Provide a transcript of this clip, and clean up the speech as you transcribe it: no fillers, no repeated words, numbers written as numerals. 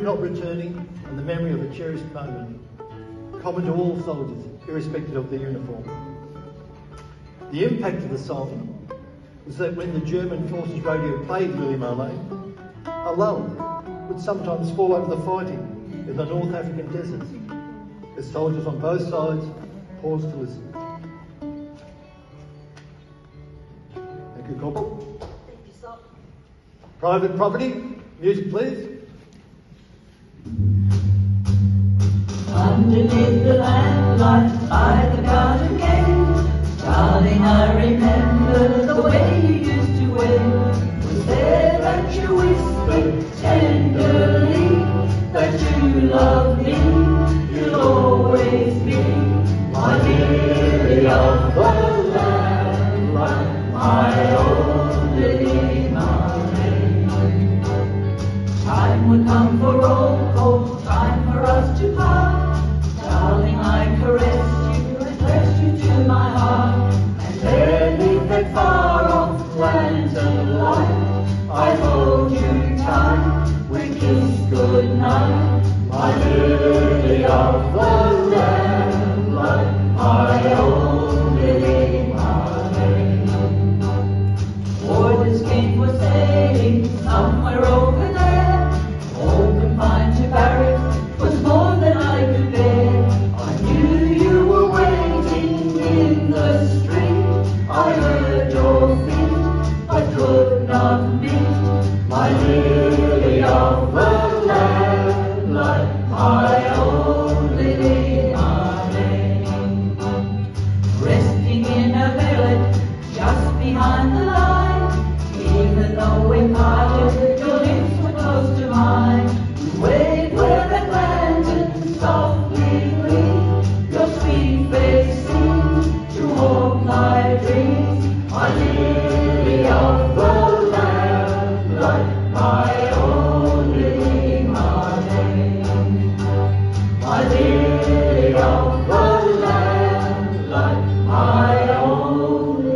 not returning and the memory of a cherished moment, common to all soldiers, irrespective of their uniform. The impact of the song was that when the German forces radio played Lily Marlene, a lull would sometimes fall over the fighting in the North African deserts, as soldiers on both sides paused to listen. Thank you, Corporal. Thank you, sir. Private property, music please. Underneath the lamplight by the garden gate, darling, I remember the way you used to wait. Was there that you whispered tenderly that you love me, you'll always be my lily of the lamplight, my own Lily Marlene. Time would come for roll call, time for us to part. Darling, I caress you and press you to my heart, and there neath that far-off lantern light, I hold you tight, we kiss goodnight, my lily of the lamplight, my own Lily Marlene. Orders came for sailing somewhere over there, all confined to barracks was more than I could bear. I knew you were waiting in the street, I heard your feet, but could not meet, my lily of the lamplight, my own Lily Marlene. Resting in a billet just behind the line, even though we parted, your lips were close to mine. You waved where that lantern softly gleamed, your sweet face seemed to haunt my dreams, my lily of the lamplight, my own Lily Marlene. My lily of the lamplight, my own